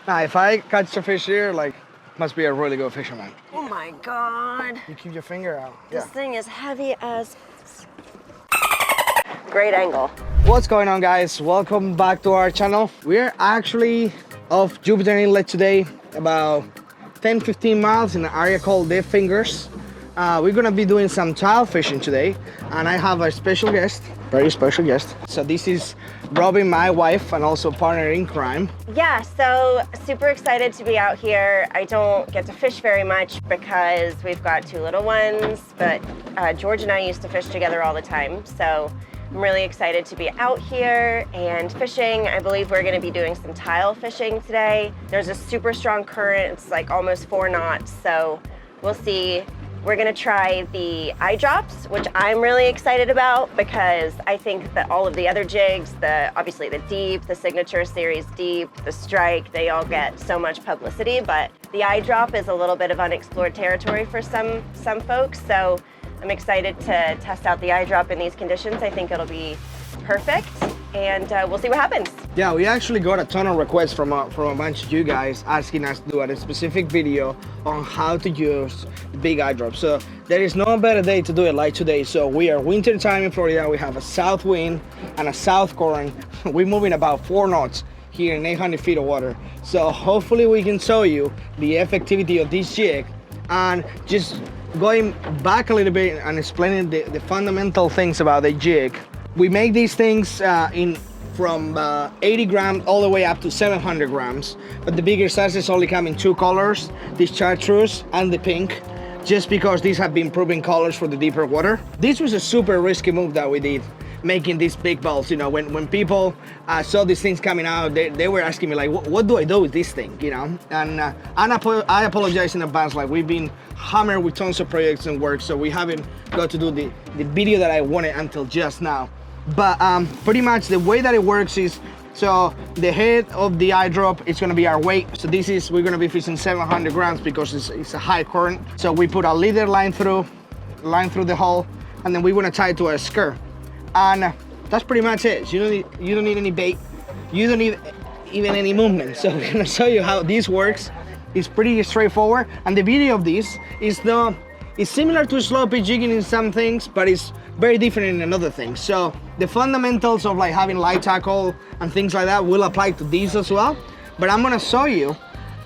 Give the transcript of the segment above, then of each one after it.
Now, if I catch a fish here, like, must be a really good fisherman. Oh my God. You keep your finger out. This thing is heavy as... Great angle. What's going on, guys? Welcome back to our channel. We're actually off Jupiter Inlet today, about 10-15 miles in an area called Deep Fingers. We're gonna be doing some tile fishing today, and I have a special guest, very special guest. So this is Robin, my wife, and also partner in crime. Yeah, so super excited to be out here. I don't get to fish very much because we've got two little ones, but George and I used to fish together all the time. So I'm really excited to be out here and fishing. I believe we're gonna be doing some tile fishing today. There's a super strong current, it's like almost 4 knots, so we'll see. We're gonna try the eye drops, which I'm really excited about because I think that all of the other jigs, obviously the Deep, the Signature Series Deep, the Strike, they all get so much publicity, but the eye drop is a little bit of unexplored territory for some folks, so I'm excited to test out the eye drop in these conditions. I think it'll be perfect, and we'll see what happens. Yeah, we actually got a ton of requests from a bunch of you guys asking us to do a specific video on how to use the big eye drop. So there is no better day to do it like today. So we are winter time in Florida. We have a south wind and a south current. We're moving about 4 knots here in 800 feet of water. So hopefully we can show you the effectivity of this jig, and just going back a little bit and explaining the fundamental things about the jig. We make these things from 80 grams all the way up to 700 grams, but the bigger sizes only come in 2 colors, this chartreuse and the pink, just because these have been proven colors for the deeper water. This was a super risky move that we did, making these big balls. You know, when people saw these things coming out, they were asking me like, what do I do with this thing, you know? And I apologize in advance. Like, we've been hammered with tons of projects and work, so we haven't got to do the video that I wanted until just now. But pretty much the way that it works is, so the head of the eye drop is going to be our weight. So we're going to be fishing 700 grams because it's a high current. So we put a leader line through the hole, and then we want to tie it to a skirt. And that's pretty much it. You don't need any bait. You don't need even any movement. So we're going to show you how this works. It's pretty straightforward. And the video of this is similar to slow pitch jigging in some things, but it's very different in another things. So the fundamentals of like having light tackle and things like that will apply to these as well. But I'm gonna show you,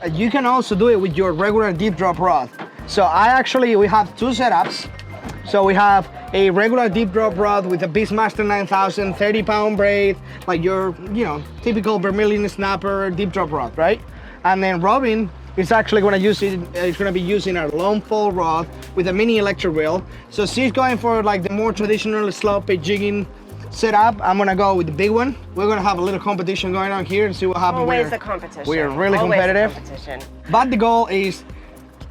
you can also do it with your regular deep drop rod. So we have 2 setups. So we have a regular deep drop rod with a Beastmaster 9000, 30-pound braid, like your, typical Vermilion snapper deep drop rod, right? And then Robin is actually going to use it. It's going to be using a long pole rod with a mini electric reel. So she's going for like the more traditional slow pitch jigging setup. I'm going to go with the big one. We're going to have a little competition going on here and see what happens. Always a competition. We're really competitive. Competition. But the goal is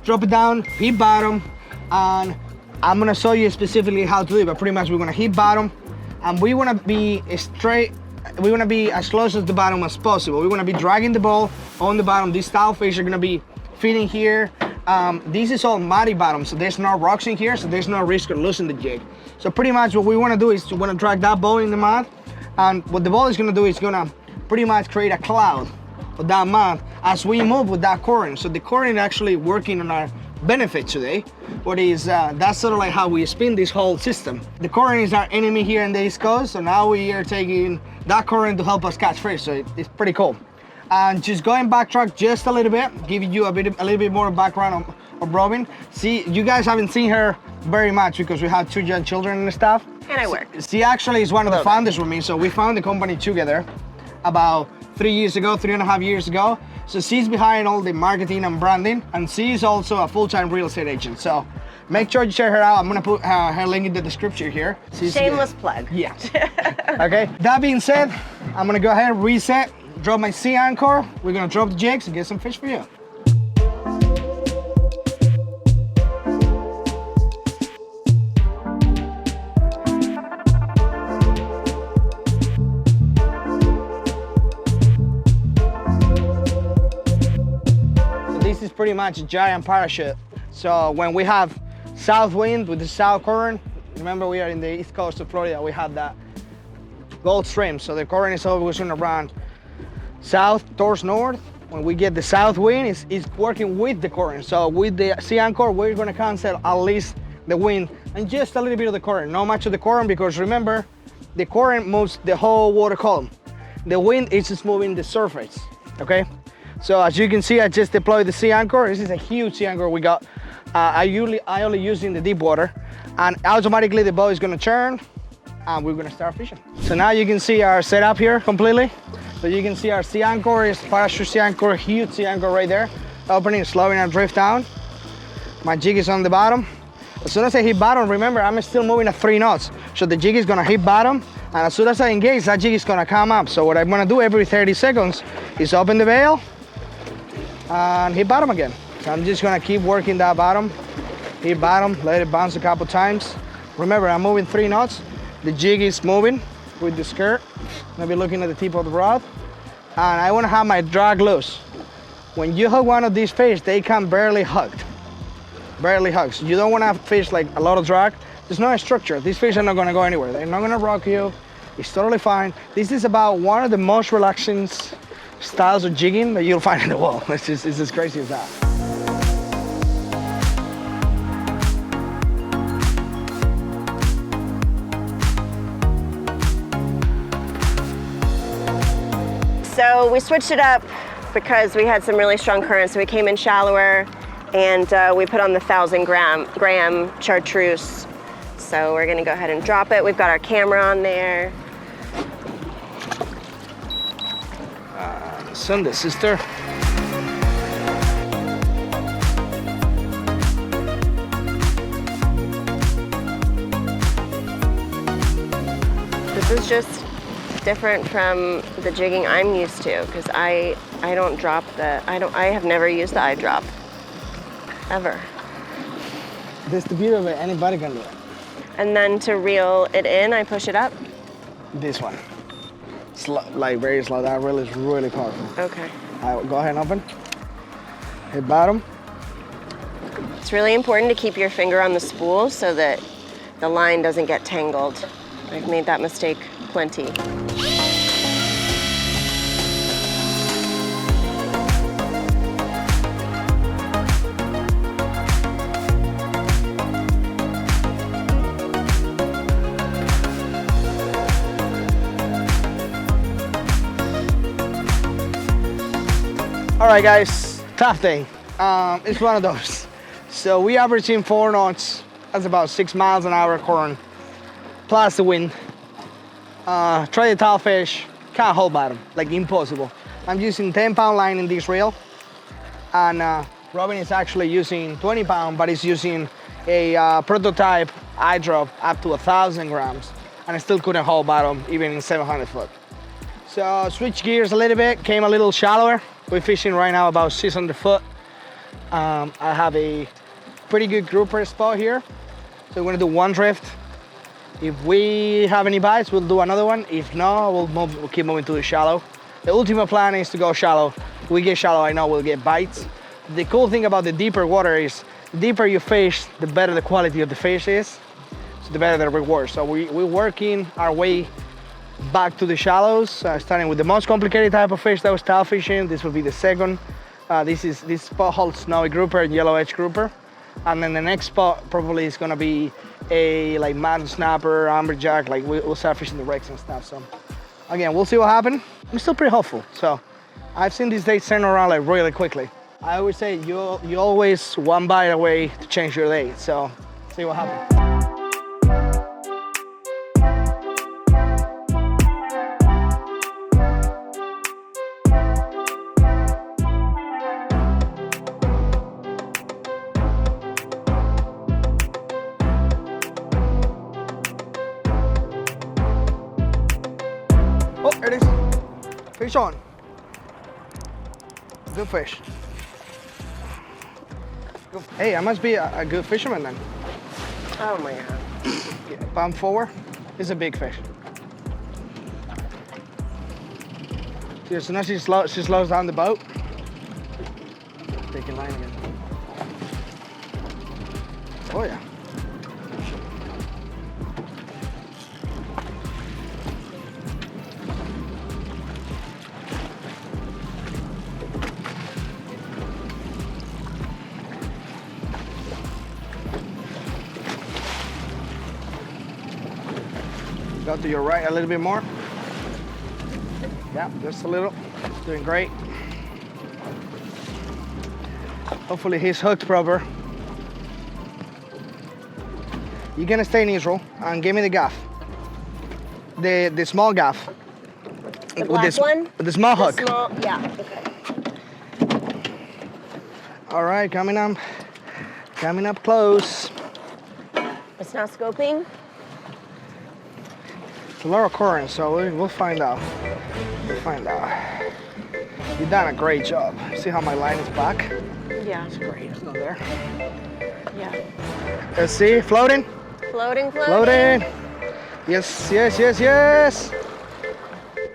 drop it down, hit bottom, and I'm going to show you specifically how to do it. But pretty much we're going to hit bottom, and we want to be straight. We want to be as close to the bottom as possible. We want to be dragging the ball on the bottom. These style fish are going to be feeding here. This is all muddy bottom, so there's no rocks in here, so there's no risk of losing the jig. So pretty much what we want to do is we want to drag that ball in the mud, and what the ball is going to do is going to pretty much create a cloud of that mud as we move with that current. So the current actually working on our benefit today. That's sort of like how we spin this whole system. The current is our enemy here in the East Coast, so now we are taking that current to help us catch fish. So it's pretty cool. And just going backtrack just a little bit, giving you a little bit more background of Robin. See, you guys haven't seen her very much because we have 2 young children and stuff. And I work. She actually is one of the founders with me. So we found the company together about 3.5 years ago. So she's behind all the marketing and branding, and she's also a full-time real estate agent. So make sure you check her out. I'm gonna put her link in the description here. Shameless plug. Yeah. Okay, that being said, I'm gonna go ahead, reset, drop my sea anchor. We're gonna drop the jigs and get some fish for you. This is pretty much a giant parachute. So when we have south wind with the south current, remember we are in the east coast of Florida, we have that Gulf Stream, so the current is always going to run south towards north when we get the south wind, it's working with the current. So with the sea anchor, we're gonna cancel at least the wind and just a little bit of the current, not much of the current, because remember, the current moves the whole water column. The wind is just moving the surface, okay? So as you can see, I just deployed the sea anchor. This is a huge sea anchor we got. I only use in the deep water, and automatically the boat is gonna turn and we're gonna start fishing. So now you can see our setup here completely. So you can see our sea anchor is parachute sea anchor, huge sea anchor right there. Opening, slowing and drift down. My jig is on the bottom. As soon as I hit bottom, remember, I'm still moving at 3 knots. So the jig is gonna hit bottom, and as soon as I engage, that jig is gonna come up. So what I'm gonna do every 30 seconds is open the bail and hit bottom again. So I'm just gonna keep working that bottom, hit bottom, let it bounce a couple times. Remember, I'm moving 3 knots. The jig is moving with the skirt. I'm gonna be looking at the tip of the rod, and I wanna have my drag loose. When you hook one of these fish, they come barely hooked. Barely hugs. You don't want to have fish like a lot of drag. There's no structure. These fish are not going to go anywhere. They're not going to rock you. It's totally fine. This is about one of the most relaxing styles of jigging that you'll find in the world. It's as crazy as that. So we switched it up because we had some really strong currents. So we came in shallower, and we put on the 1,000-gram chartreuse. So we're gonna go ahead and drop it. We've got our camera on there. Sunday, sister. This is just different from the jigging I'm used to, because I don't drop I have never used the eye drop. Ever. That's the beauty of it, anybody can do it. And then to reel it in, I push it up? This one. Like very slow, that reel is really powerful. Okay. Go ahead and open. Hit bottom. It's really important to keep your finger on the spool so that the line doesn't get tangled. I've made that mistake plenty. All right, guys, tough day. It's one of those. So we averaging 4 knots. That's about 6 miles an hour current, plus the wind. Try the tall fish, can't hold bottom, like impossible. I'm using 10-pound line in this reel, and Robin is actually using 20-pound, but he's using a prototype eye drop up to 1,000 grams, and I still couldn't hold bottom even in 700 foot. So switch gears a little bit, came a little shallower. We're fishing right now about 600 foot. I have a pretty good grouper spot here. So we're gonna do one drift. If we have any bites, we'll do another one. If not, we'll keep moving to the shallow. The ultimate plan is to go shallow. If we get shallow, I know we'll get bites. The cool thing about the deeper water is, the deeper you fish, the better the quality of the fish is, so the better the reward. So we're working our way back to the shallows, starting with the most complicated type of fish, that was tail fishing. This will be the second. This spot holds snowy grouper and yellow edge grouper. And then the next spot probably is gonna be a like mountain snapper, amberjack, like we'll start fishing the wrecks and stuff. So again, we'll see what happens. I'm still pretty hopeful. So I've seen these days turn around like really quickly. I always say you always one bite away to change your day. So see what happens. Oh, there it is. Fish on. Good fish. Good. Hey, I must be a good fisherman then. Oh my God. Yeah, pound 4 is a big fish. See, as soon as she slows down the boat. Taking line again. Oh yeah. Go to your right a little bit more. Yeah, just a little. Doing great. Hopefully he's hooked proper. You're gonna stay neutral and give me the gaff. The small gaff. The black one? With the small hook. Small, yeah, okay. All right, coming up close. It's not scoping? It's a lot of current, so we'll find out. We'll find out. You've done a great job. See how my line is back? Yeah. It's great, it's not there. Yeah. Let's see, floating? Floating, floating. Floating. Yes, yes, yes, yes.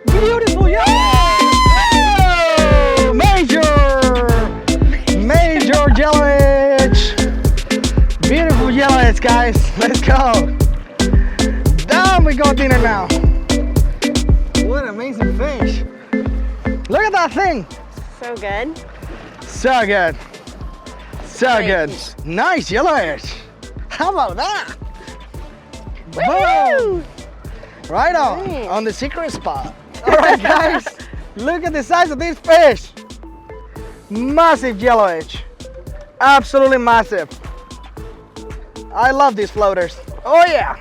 Beautiful, yeah! Oh, major yellow edge. Beautiful yellow edge, guys. Let's go. Down we go dinner now. What an amazing fish. Look at that thing. So good. So good. So Great. good. Nice yellow edge. How about that? Woo! Boom. Right on. Nice. On the secret spot. All right, guys. Look at the size of this fish. Massive yellow edge. Absolutely massive. I love these floaters. Oh yeah.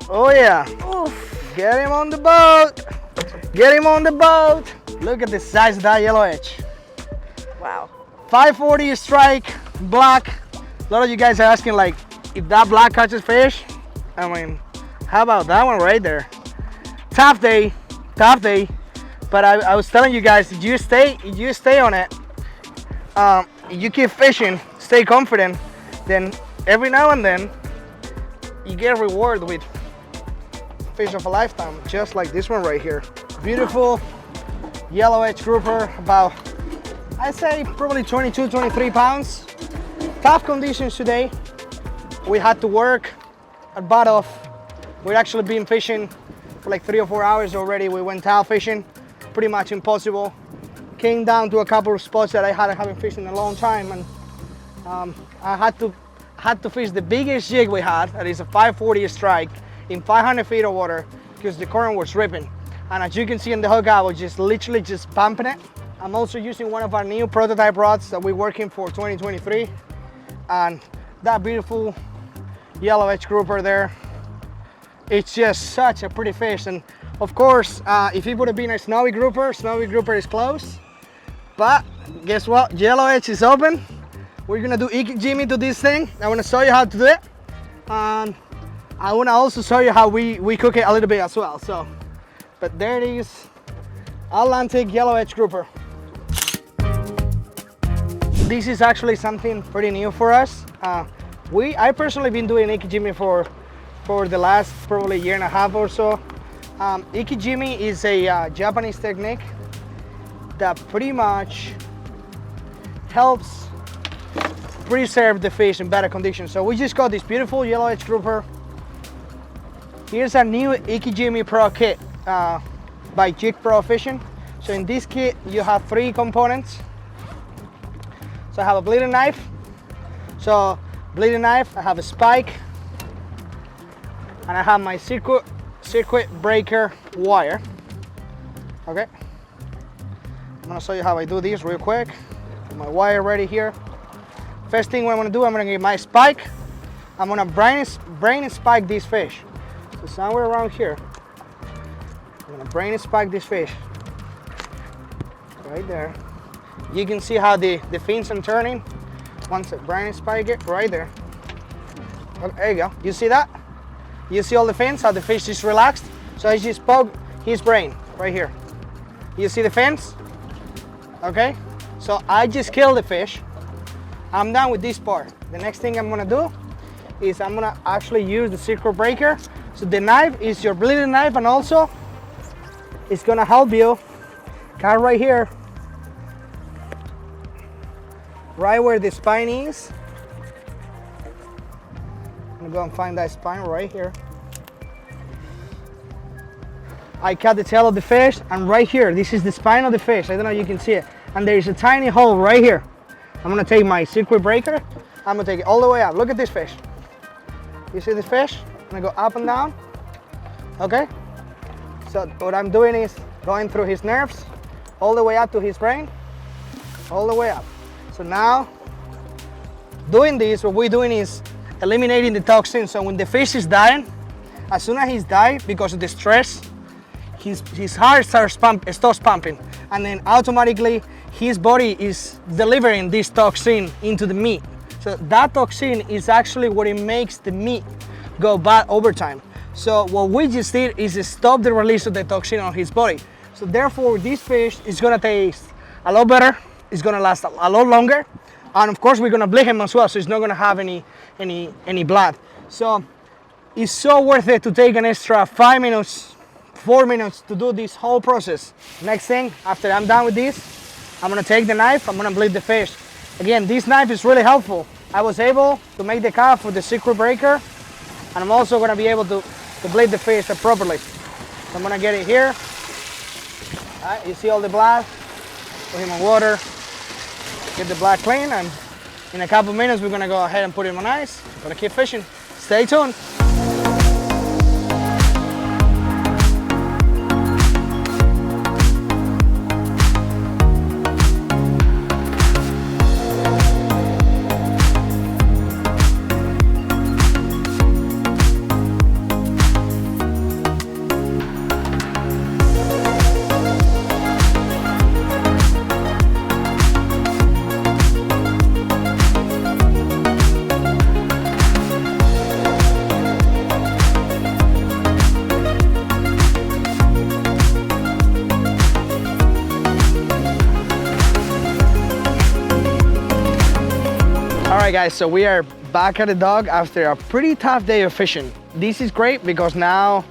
Oh yeah. Oof. Get him on the boat. Get him on the boat. Look at the size of that yellow edge. Wow. 540 strike, black. A lot of you guys are asking like, if that black catches fish, I mean, how about that one right there? Tough day. But I was telling you guys, if you stay on it, you keep fishing, stay confident, then every now and then you get rewarded with fish of a lifetime, just like this one right here. Beautiful yellow edge grouper, about, I'd say probably 22, 23 pounds. Tough conditions today. We had to work our butt off. We've actually been fishing for like 3 or 4 hours already. We went tail fishing, pretty much impossible. Came down to a couple of spots that I haven't fished in a long time, and I had to fish the biggest jig we had, that is a 540 strike in 500 feet of water, because the current was ripping. And as you can see in the hook, I was just literally just pumping it. I'm also using one of our new prototype rods that we're working for 2023, and that beautiful yellow edge grouper there. It's just such a pretty fish. And of course, if it would have been a snowy grouper is closed. But guess what? Yellow edge is open. We're gonna do Iki Jimmy to this thing. I wanna show you how to do it. And I wanna also show you how we cook it a little bit as well. So, but there it is, Atlantic yellow edge grouper. This is actually something pretty new for us. I personally been doing Iki Jimmy for the last probably 1.5 years or so. Iki Jimmy is a Japanese technique that pretty much helps preserve the fish in better conditions. So we just got this beautiful yellow edge grouper. Here's a new Iki Jimmy Pro kit by JYG PROFISHING. So in this kit you have 3 components. So I have a bleeding knife. So bleeding knife, I have a spike, and I have my circuit breaker wire. Okay, I'm gonna show you how I do this real quick. Put my wire ready here. First thing what I'm gonna do, I'm gonna get my spike. I'm gonna brain and spike this fish. So somewhere around here, I'm gonna brain and spike this fish. Right there. You can see how the fins are turning. Once I brain and spike it, right there. Okay, there you go. You see that? You see all the fins, how the fish is relaxed? So I just poke his brain right here. You see the fins? Okay, so I just killed the fish. I'm done with this part. The next thing I'm gonna do is I'm gonna actually use the circuit breaker. So the knife is your bleeding knife, and also it's gonna help you cut right here, right where the spine is. I'm gonna go and find that spine right here. I cut the tail of the fish, and right here, this is the spine of the fish. I don't know if you can see it. And there's a tiny hole right here. I'm gonna take my circuit breaker. I'm gonna take it all the way up. Look at this fish. You see this fish? I'm gonna go up and down. Okay? So what I'm doing is going through his nerves, all the way up to his brain, all the way up. So now, doing this, what we're doing is eliminating the toxin. So when the fish is dying, as soon as he's dying, because of the stress, his heart stops pumping, and then automatically his body is delivering this toxin into the meat. So that toxin is actually what it makes the meat go bad over time. So what we just did is stop the release of the toxin on his body. So therefore, this fish is gonna taste a lot better. It's gonna last a lot longer, and of course we're gonna bleed him as well, so he's not gonna have any blood. So it's so worth it to take an extra 5 minutes, 4 minutes to do this whole process. Next thing, after I'm done with this, I'm gonna take the knife, I'm gonna bleed the fish. Again, this knife is really helpful. I was able to make the cut for the secret breaker, and I'm also gonna be able to bleed the fish properly. So I'm gonna get it here. All right, you see all the blood? Put him on water, get the blood clean, and in a couple minutes we're gonna go ahead and put him on ice. Gonna keep fishing. Stay tuned. All right guys, so we are back at the dock after a pretty tough day of fishing. This is great because now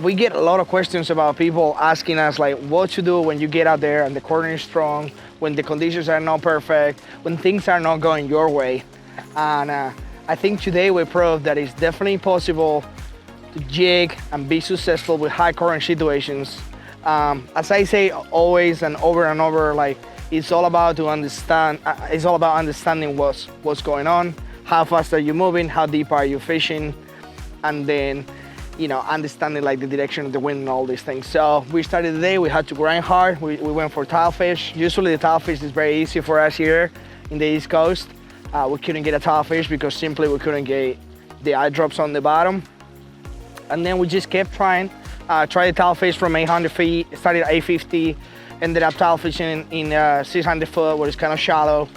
we get a lot of questions about people asking us like what to do when you get out there and the current is strong, when the conditions are not perfect, when things are not going your way. And I think today we proved that it's definitely possible to jig and be successful with high current situations. As I say always and over, like it's all about understanding what's going on, how fast are you moving, how deep are you fishing, and then understanding like the direction of the wind and all these things. So we started the day, we had to grind hard. We went for tilefish. Usually the tilefish is very easy for us here in the East Coast. We couldn't get a tilefish because simply we couldn't get the eye drops on the bottom. And then we just kept trying. Tried the tilefish from 800 feet, started at 850, ended up tile fishing in 600 foot where it's kind of shallow.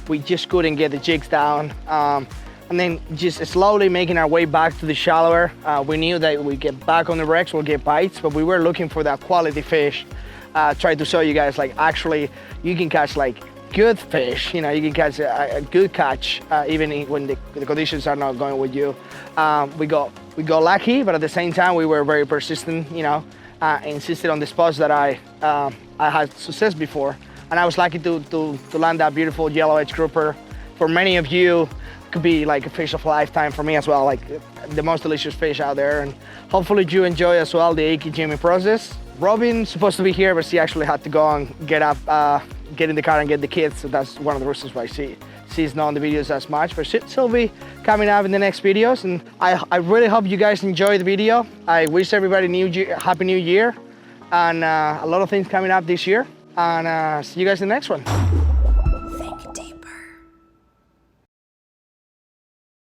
We just couldn't get the jigs down. And then just slowly making our way back to the shallower. We knew that we get back on the wrecks, we'll get bites, but we were looking for that quality fish. Try to show you guys like actually you can catch like good fish, you can catch a good catch even when the conditions are not going with you. We got lucky, but at the same time we were very persistent, insisted on the spots that I had success before, and I was lucky to land that beautiful yellow edge grouper. For many of you, it could be like a fish of a lifetime. For me as well, like the most delicious fish out there, and hopefully you enjoy as well the JYG jigging process. Robin's supposed to be here, but she actually had to go and get in the car and get the kids, so that's one of the reasons why she's not on the videos as much, but she'll be coming up in the next videos. And I really hope you guys enjoy the video. I wish everybody Happy New Year, and a lot of things coming up this year, and see you guys in the next one.